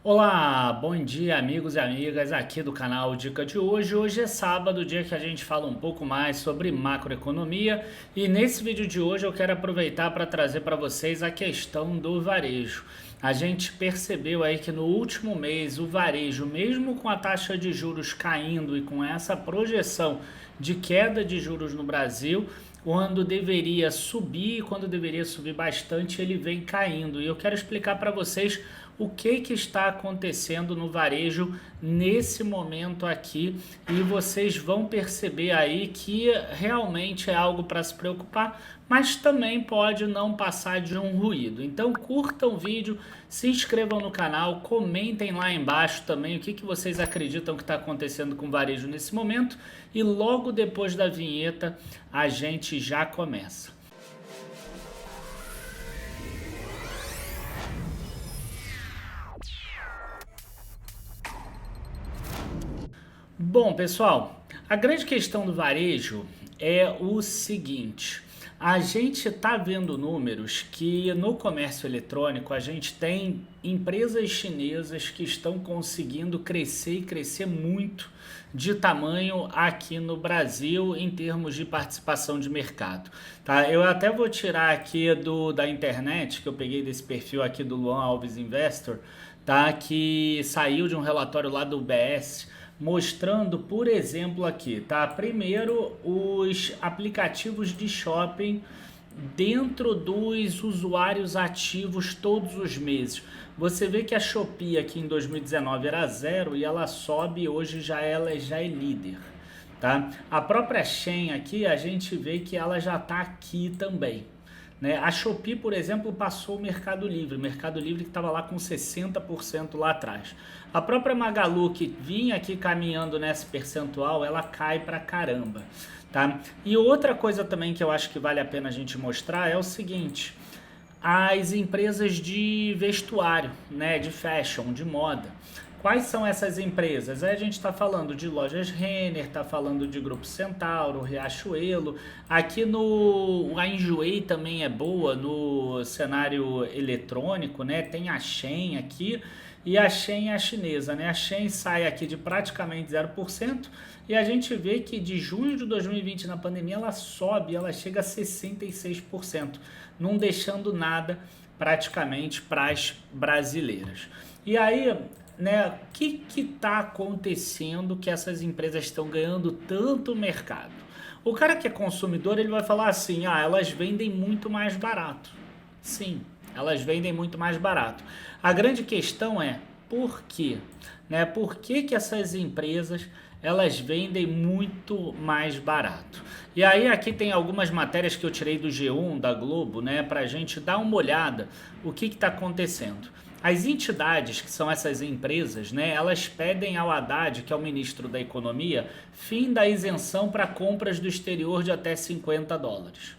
Olá, bom dia amigos e amigas aqui do canal Dica de Hoje. Hoje é sábado, dia que a gente fala um pouco mais sobre macroeconomia e nesse vídeo de hoje eu quero aproveitar para trazer para vocês a questão do varejo. A gente percebeu aí que no último mês o varejo, mesmo com a taxa de juros caindo e com essa projeção de queda de juros no Brasil, quando deveria subir, quando deveria subir bastante, ele vem caindo. E eu quero explicar para vocês o que está acontecendo no varejo nesse momento aqui e vocês vão perceber aí que realmente é algo para se preocupar, mas também pode não passar de um ruído. Então curtam o vídeo, se inscrevam no canal, comentem lá embaixo também o que vocês acreditam que está acontecendo com o varejo nesse momento e logo depois da vinheta a gente já começa. Bom, pessoal, a grande questão do varejo é o seguinte: a gente está vendo números que no comércio eletrônico a gente tem empresas chinesas que estão conseguindo crescer e crescer muito de tamanho aqui no Brasil em termos de participação de mercado. Tá? Eu até vou tirar aqui da internet, que eu peguei desse perfil aqui do Luan Alves Investor, tá? Que saiu de um relatório lá do UBS mostrando, por exemplo, aqui, tá? Primeiro, os aplicativos de shopping dentro dos usuários ativos todos os meses. Você vê que a Shopee aqui em 2019 era zero e ela sobe, hoje ela já é líder. Tá? A própria Shein aqui, a gente vê que ela já está aqui também. Né? A Shopee, por exemplo, passou o Mercado Livre que estava lá com 60% lá atrás. A própria Magalu, que vinha aqui caminhando nesse percentual, ela cai pra caramba. Tá? E outra coisa também que eu acho que vale a pena a gente mostrar é o seguinte: as empresas de vestuário, né, de fashion, de moda. Quais são essas empresas? Aí a gente está falando de lojas Renner, está falando de Grupo Centauro, Riachuelo. Aqui a Enjoei também é boa no cenário eletrônico, né? Tem a Shein aqui e a Shein é a chinesa, né? A Shein sai aqui de praticamente 0% e a gente vê que de junho de 2020 na pandemia ela sobe, ela chega a 66%, não deixando nada praticamente para as brasileiras. E aí, né, o que está acontecendo que essas empresas estão ganhando tanto mercado? O cara que é consumidor, ele vai falar assim: ah, elas vendem muito mais barato. Sim, elas vendem muito mais barato. A grande questão é por quê? Né? Por que essas empresas elas vendem muito mais barato? E aí aqui tem algumas matérias que eu tirei do G1, da Globo, né, para a gente dar uma olhada o que está acontecendo. As entidades, que são essas empresas, né, elas pedem ao Haddad, que é o ministro da Economia, fim da isenção para compras do exterior de até $50.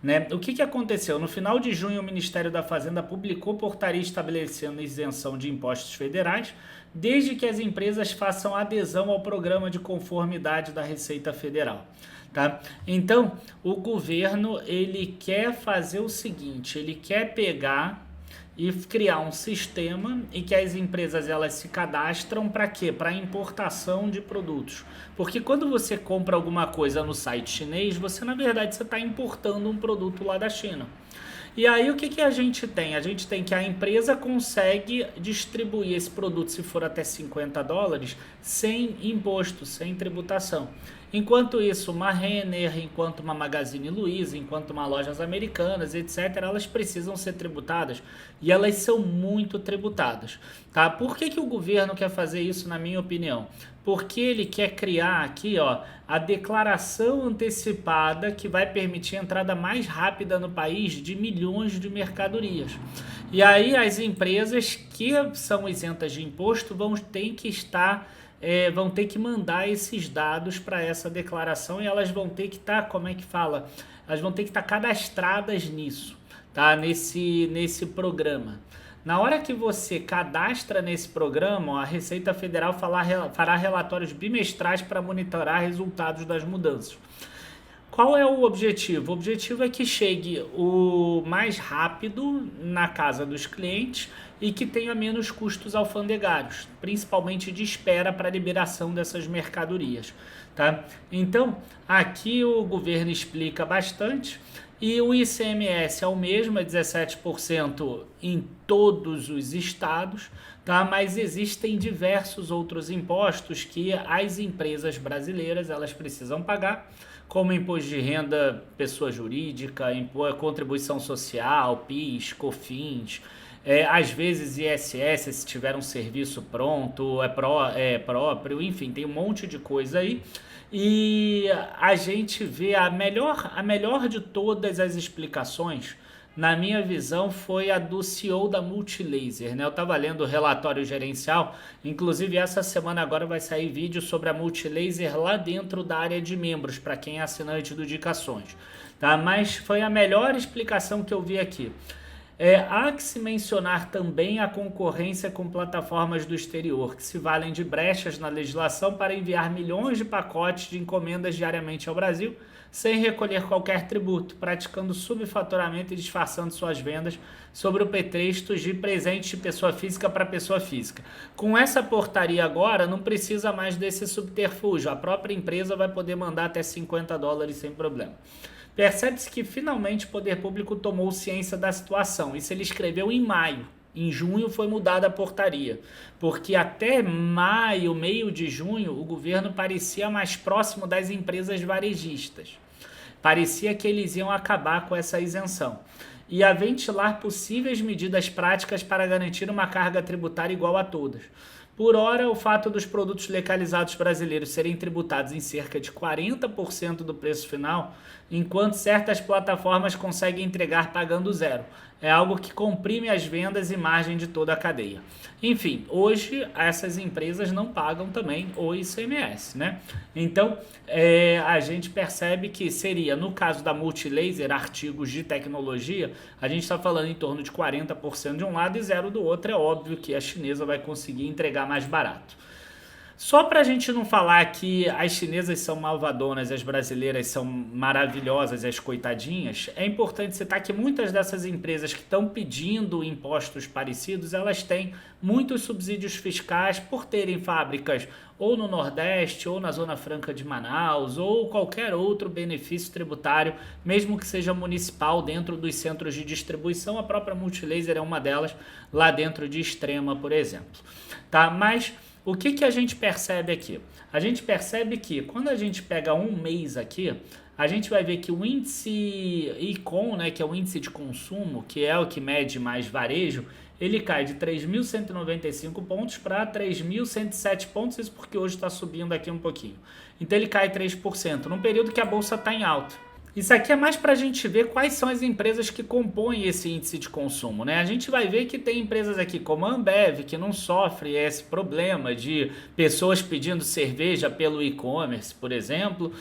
Né? O que aconteceu? No final de junho, o Ministério da Fazenda publicou portaria estabelecendo isenção de impostos federais, desde que as empresas façam adesão ao programa de conformidade da Receita Federal. Tá? Então, o governo ele quer fazer o seguinte: ele quer pegar e criar um sistema em que as empresas elas se cadastram para quê? Para importação de produtos. Porque quando você compra alguma coisa no site chinês, você na verdade você está importando um produto lá da China. E aí o que a gente tem? A gente tem que a empresa consegue distribuir esse produto, se for até $50, sem imposto, sem tributação. Enquanto isso, uma Renner, enquanto uma Magazine Luiza, enquanto uma Lojas Americanas, etc., elas precisam ser tributadas e elas são muito tributadas. Tá? Por que o governo quer fazer isso, na minha opinião? Porque ele quer criar aqui, ó, a declaração antecipada que vai permitir a entrada mais rápida no país de milhões de mercadorias. E aí as empresas que são isentas de imposto vão ter que mandar esses dados para essa declaração e elas vão ter que estar, Elas vão ter que estar cadastradas nisso, tá? Nesse programa. Na hora que você cadastra nesse programa, ó, a Receita Federal fará relatórios bimestrais para monitorar resultados das mudanças. Qual é o objetivo? O objetivo é que chegue o mais rápido na casa dos clientes e que tenha menos custos alfandegários, principalmente de espera para a liberação dessas mercadorias, tá? Então, aqui o governo explica bastante e o ICMS é o mesmo, é 17% em todos os estados, tá? Mas existem diversos outros impostos que as empresas brasileiras elas precisam pagar, como imposto de renda pessoa jurídica, contribuição social, PIS, COFINS, às vezes ISS se tiver um serviço pronto, próprio, enfim, tem um monte de coisa aí. E a gente vê a melhor de todas as explicações, na minha visão, foi a do CEO da Multilaser, né? Eu estava lendo o relatório gerencial, inclusive essa semana agora vai sair vídeo sobre a Multilaser lá dentro da área de membros, para quem é assinante do Dicações, tá? Mas foi a melhor explicação que eu vi aqui. Há que se mencionar também a concorrência com plataformas do exterior, que se valem de brechas na legislação para enviar milhões de pacotes de encomendas diariamente ao Brasil, sem recolher qualquer tributo, praticando subfaturamento e disfarçando suas vendas sobre o pretexto de presente de pessoa física para pessoa física. Com essa portaria agora, não precisa mais desse subterfúgio, a própria empresa vai poder mandar até $50 sem problema. Percebe-se que finalmente o poder público tomou ciência da situação. Isso ele escreveu em maio. Em junho foi mudada a portaria, porque até maio, meio de junho, o governo parecia mais próximo das empresas varejistas. Parecia que eles iam acabar com essa isenção e a ventilar possíveis medidas práticas para garantir uma carga tributária igual a todas. Por ora, o fato dos produtos localizados brasileiros serem tributados em cerca de 40% do preço final, enquanto certas plataformas conseguem entregar pagando zero. É algo que comprime as vendas e margem de toda a cadeia. Enfim, hoje essas empresas não pagam também o ICMS, né? Então, a gente percebe que seria, no caso da Multilaser, artigos de tecnologia, a gente está falando em torno de 40% de um lado e zero do outro. É óbvio que a chinesa vai conseguir entregar mais barato. Só para a gente não falar que as chinesas são malvadonas, as brasileiras são maravilhosas, as coitadinhas, é importante citar que muitas dessas empresas que estão pedindo impostos parecidos, elas têm muitos subsídios fiscais por terem fábricas ou no Nordeste, ou na Zona Franca de Manaus, ou qualquer outro benefício tributário, mesmo que seja municipal, dentro dos centros de distribuição. A própria Multilaser é uma delas, lá dentro de Extrema, por exemplo. Tá? Mas o que a gente percebe aqui? A gente percebe que quando a gente pega um mês aqui, a gente vai ver que o índice ICOM, né, que é o índice de consumo, que é o que mede mais varejo, ele cai de 3.195 pontos para 3.107 pontos, isso porque hoje está subindo aqui um pouquinho. Então ele cai 3%, num período que a bolsa está em alta. Isso aqui é mais para a gente ver quais são as empresas que compõem esse índice de consumo, né? A gente vai ver que tem empresas aqui como a Ambev, que não sofre esse problema de pessoas pedindo cerveja pelo e-commerce, por exemplo.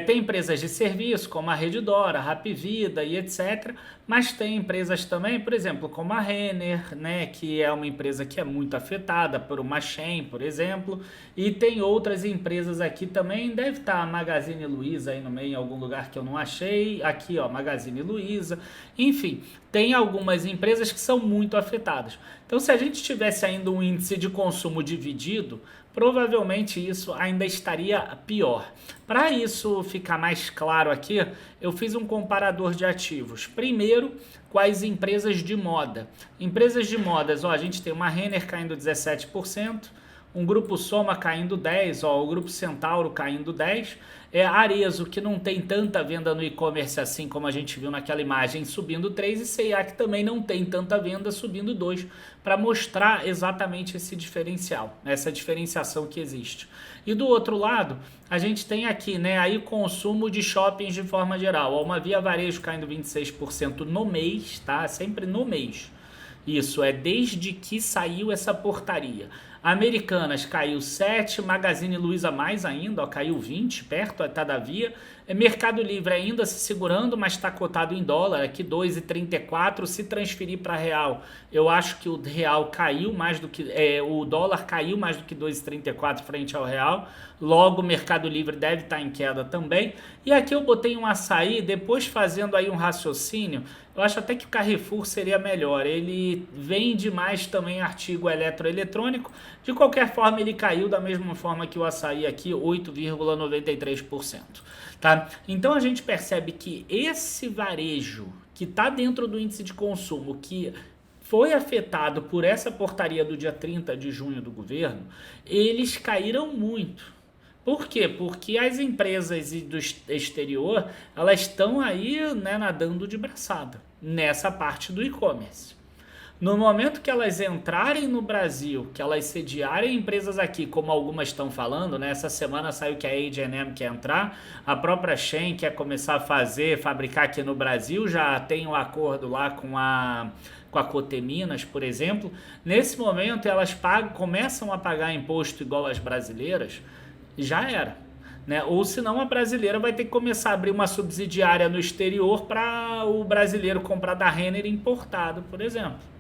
Tem empresas de serviço como a Redditor, a Rapvida e etc. Mas tem empresas também, por exemplo, como a Renner, né? Que é uma empresa que é muito afetada por uma Shein, por exemplo. E tem outras empresas aqui também, deve estar a Magazine Luiza aí no meio, em algum lugar que eu não achei. Aqui, ó, Magazine Luiza, enfim, tem algumas empresas que são muito afetadas. Então, se a gente tivesse ainda um índice de consumo dividido, provavelmente isso ainda estaria pior. Para isso ficar mais claro aqui, eu fiz um comparador de ativos. Primeiro, com as empresas de moda. Empresas de modas, ó, a gente tem uma Renner caindo 17%, um Grupo Soma caindo 10%, ó, o Grupo Centauro caindo 10%, Arezzo, que não tem tanta venda no e-commerce assim como a gente viu naquela imagem, subindo 3%, e C&A, que também não tem tanta venda, subindo 2%, para mostrar exatamente esse diferencial, essa diferenciação que existe. E do outro lado, a gente tem aqui, né, aí consumo de shoppings de forma geral, ó, uma Via Varejo caindo 26% no mês, tá? Sempre no mês. Isso é desde que saiu essa portaria. Americanas caiu 7, Magazine Luiza mais ainda, ó, caiu 20, perto, todavia. Mercado Livre ainda se segurando, mas está cotado em dólar, aqui 2,34. Se transferir para real, eu acho que o real caiu mais do que o dólar caiu mais do que 2,34 frente ao real. Logo, o Mercado Livre deve estar em queda também. E aqui eu botei um açaí, depois fazendo aí um raciocínio. Eu acho até que o Carrefour seria melhor. Ele vende mais também artigo eletroeletrônico. De qualquer forma, ele caiu da mesma forma que o açaí aqui, 8,93%. Tá? Então a gente percebe que esse varejo que está dentro do índice de consumo, que foi afetado por essa portaria do dia 30 de junho do governo, eles caíram muito. Por quê? Porque as empresas do exterior, elas estão aí, né, nadando de braçada nessa parte do e-commerce. No momento que elas entrarem no Brasil, que elas sediarem empresas aqui, como algumas estão falando, né? Essa semana saiu que a H&M quer entrar, a própria Shein quer começar a fabricar aqui no Brasil, já tem um acordo lá com a Coteminas, por exemplo. Nesse momento elas começam a pagar imposto igual as brasileiras, já era. Né? Ou senão a brasileira vai ter que começar a abrir uma subsidiária no exterior para o brasileiro comprar da Renner importado, por exemplo.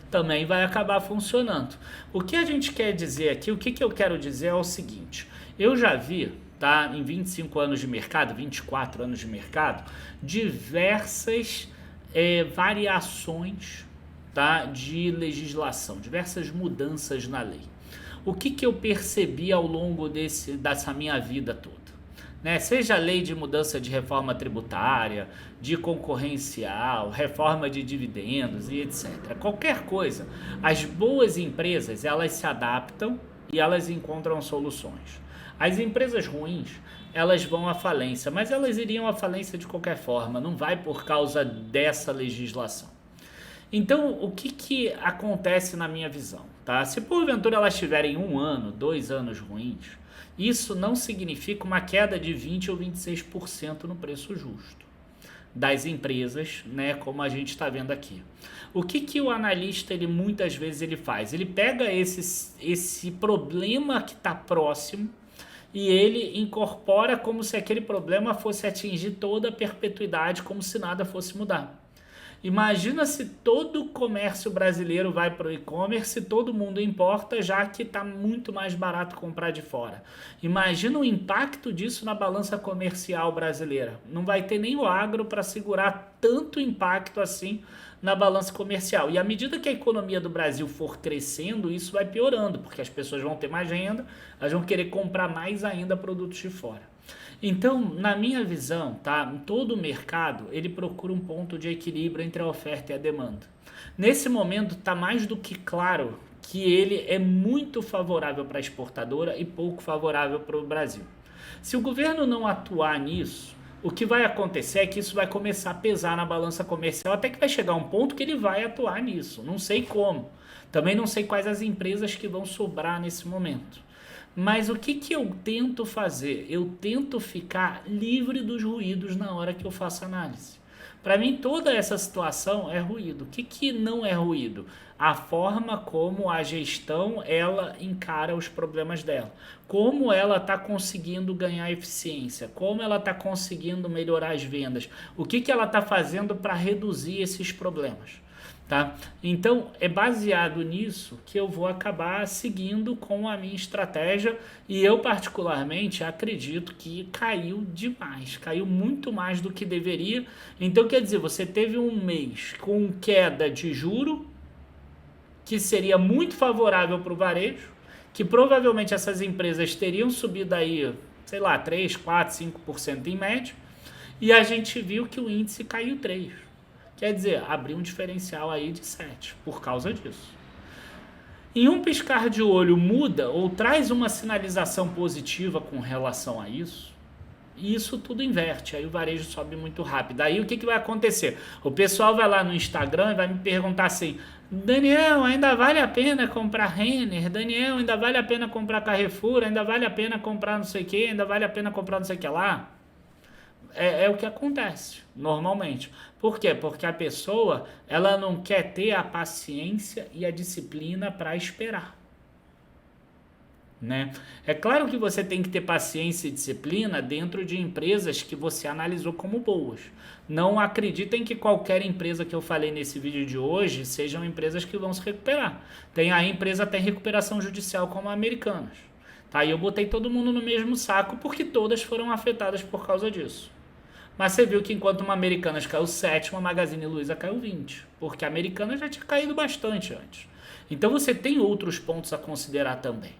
Também vai acabar funcionando. O que a gente quer dizer aqui, o que eu quero dizer é o seguinte: eu já vi, tá, em 25 anos de mercado, 24 anos de mercado, diversas variações, tá, de legislação, diversas mudanças na lei. O que eu percebi ao longo dessa minha vida toda? Né? Seja a lei de mudança de reforma tributária, de concorrencial, reforma de dividendos e etc. Qualquer coisa, as boas empresas, elas se adaptam e elas encontram soluções. As empresas ruins, elas vão à falência, mas elas iriam à falência de qualquer forma, não vai por causa dessa legislação. Então, o que acontece na minha visão? Tá? Se porventura elas tiverem 1 ano, 2 anos ruins, isso não significa uma queda de 20% ou 26% no preço justo das empresas, né, como a gente está vendo aqui. O que o analista muitas vezes ele faz? Ele pega esse problema que está próximo e ele incorpora como se aquele problema fosse atingir toda a perpetuidade, como se nada fosse mudar. Imagina se todo o comércio brasileiro vai para o e-commerce, todo mundo importa, já que está muito mais barato comprar de fora. Imagina o impacto disso na balança comercial brasileira. Não vai ter nem o agro para segurar tanto impacto assim na balança comercial. E à medida que a economia do Brasil for crescendo, isso vai piorando, porque as pessoas vão ter mais renda, elas vão querer comprar mais ainda produtos de fora. Então, na minha visão, tá, todo o mercado ele procura um ponto de equilíbrio entre a oferta e a demanda. Nesse momento, está mais do que claro que ele é muito favorável para a exportadora e pouco favorável para o Brasil. Se o governo não atuar nisso, o que vai acontecer é que isso vai começar a pesar na balança comercial, até que vai chegar um ponto que ele vai atuar nisso. Não sei como. Também não sei quais as empresas que vão sobrar nesse momento. Mas o que eu tento fazer? Eu tento ficar livre dos ruídos na hora que eu faço análise. Para mim, toda essa situação é ruído. O que não é ruído? A forma como a gestão ela encara os problemas dela. Como ela está conseguindo ganhar eficiência. Como ela está conseguindo melhorar as vendas. O que ela está fazendo para reduzir esses problemas. Tá? Então, é baseado nisso que eu vou acabar seguindo com a minha estratégia e eu particularmente acredito que caiu demais, caiu muito mais do que deveria. Então, quer dizer, você teve um mês com queda de juro, que seria muito favorável para o varejo, que provavelmente essas empresas teriam subido aí, sei lá, 3, 4, 5% em média, e a gente viu que o índice caiu 3%. Quer dizer, abriu um diferencial aí de 7 por causa disso. Em um piscar de olho muda ou traz uma sinalização positiva com relação a isso, e isso tudo inverte, aí o varejo sobe muito rápido. Aí o que vai acontecer? O pessoal vai lá no Instagram e vai me perguntar assim: Daniel, ainda vale a pena comprar Renner? Daniel, ainda vale a pena comprar Carrefour? Ainda vale a pena comprar não sei o que? Ainda vale a pena comprar não sei o que lá? é o que acontece normalmente. Por quê? Porque a pessoa ela não quer ter a paciência e a disciplina para esperar. Né? É claro que você tem que ter paciência e disciplina dentro de empresas que você analisou como boas. Não acreditem que qualquer empresa que eu falei nesse vídeo de hoje sejam empresas que vão se recuperar. Tem a empresa até recuperação judicial como a Americanas. Tá? E eu botei todo mundo no mesmo saco porque todas foram afetadas por causa disso. Mas você viu que enquanto uma Americanas caiu 7, uma Magazine Luiza caiu 20. Porque a Americanas já tinha caído bastante antes. Então você tem outros pontos a considerar também.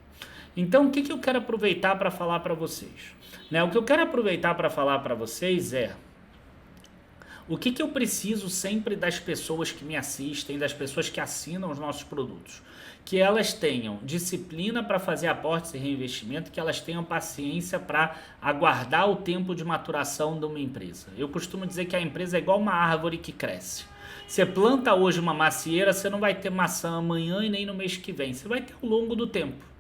Então, o que eu quero aproveitar para falar para vocês? Né? O que eu quero aproveitar para falar para vocês é o que eu preciso sempre das pessoas que me assistem, das pessoas que assinam os nossos produtos. Que elas tenham disciplina para fazer aportes e reinvestimento, que elas tenham paciência para aguardar o tempo de maturação de uma empresa. Eu costumo dizer que a empresa é igual uma árvore que cresce. Você planta hoje uma macieira, você não vai ter maçã amanhã e nem no mês que vem. Você vai ter ao longo do tempo.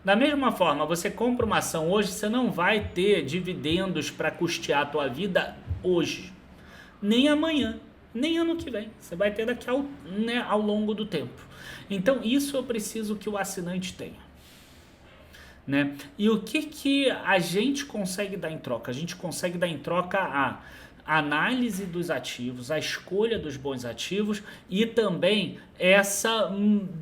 Da mesma forma, você compra uma ação hoje, você não vai ter dividendos para custear a tua vida hoje, nem amanhã, nem ano que vem. Você vai ter daqui ao longo do tempo. Então, isso eu preciso que o assinante tenha. Né? E o que a gente consegue dar em troca? A gente consegue dar em troca a análise dos ativos, a escolha dos bons ativos e também essa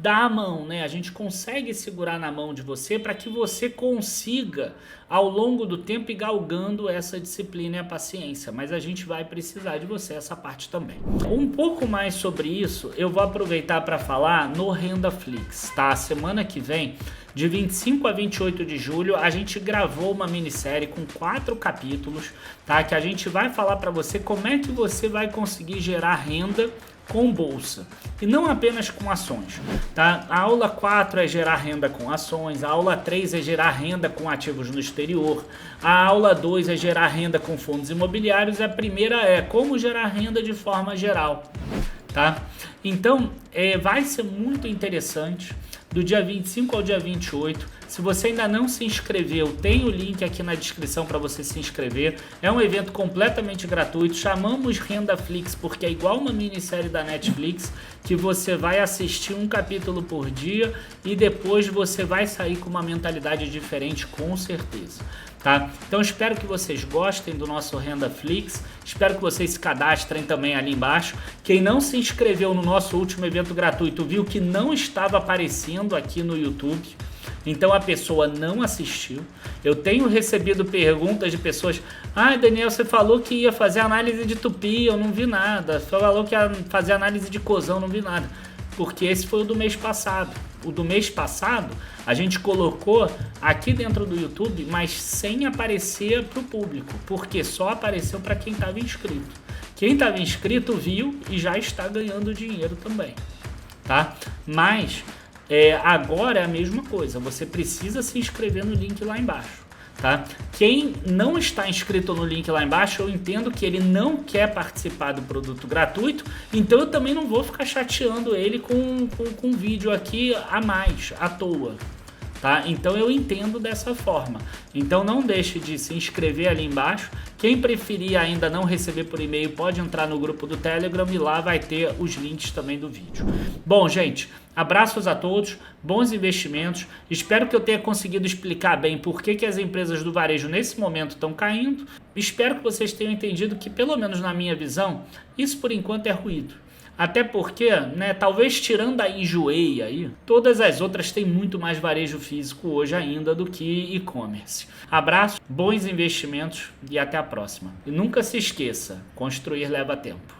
da mão, né? A gente consegue segurar na mão de você para que você consiga ao longo do tempo ir galgando essa disciplina e a paciência, mas a gente vai precisar de você essa parte também. Um pouco mais sobre isso eu vou aproveitar para falar no RendaFlix, tá? Semana que vem, de 25 a 28 de julho, a gente gravou uma minissérie com 4 capítulos, tá? Que a gente vai falar para você como é que você vai conseguir gerar renda com bolsa e não apenas com ações, tá? A aula 4 é gerar renda com ações, a aula 3 é gerar renda com ativos no exterior, a aula 2 é gerar renda com fundos imobiliários e a primeira é como gerar renda de forma geral, tá? Então, vai ser muito interessante. Do dia 25 ao dia 28, se você ainda não se inscreveu, tem o link aqui na descrição para você se inscrever. É um evento completamente gratuito, chamamos RendaFlix porque é igual uma minissérie da Netflix, que você vai assistir um capítulo por dia e depois você vai sair com uma mentalidade diferente, com certeza. Tá? Então espero que vocês gostem do nosso RendaFlix, espero que vocês se cadastrem também ali embaixo. Quem não se inscreveu no nosso último evento gratuito viu que não estava aparecendo aqui no YouTube, então a pessoa não assistiu. Eu tenho recebido perguntas de pessoas: Daniel, você falou que ia fazer análise de tupi, eu não vi nada, você falou que ia fazer análise de cozão, não vi nada. Porque esse foi o do mês passado. O do mês passado a gente colocou aqui dentro do YouTube, mas sem aparecer para o público, porque só apareceu para quem estava inscrito. Quem estava inscrito viu e já está ganhando dinheiro também, tá? Mas agora é a mesma coisa, você precisa se inscrever no link lá embaixo. Tá? Quem não está inscrito no link lá embaixo, eu entendo que ele não quer participar do produto gratuito, então eu também não vou ficar chateando ele com vídeo aqui a mais, à toa. Tá? Então eu entendo dessa forma. Então não deixe de se inscrever ali embaixo. Quem preferir ainda não receber por e-mail pode entrar no grupo do Telegram e lá vai ter os links também do vídeo. Bom, gente, abraços a todos, bons investimentos. Espero que eu tenha conseguido explicar bem por que as empresas do varejo nesse momento estão caindo. Espero que vocês tenham entendido que, pelo menos na minha visão, isso por enquanto é ruído. Até porque, né, talvez tirando a Enjoei aí, todas as outras têm muito mais varejo físico hoje ainda do que e-commerce. Abraço, bons investimentos e até a próxima. E nunca se esqueça, construir leva tempo.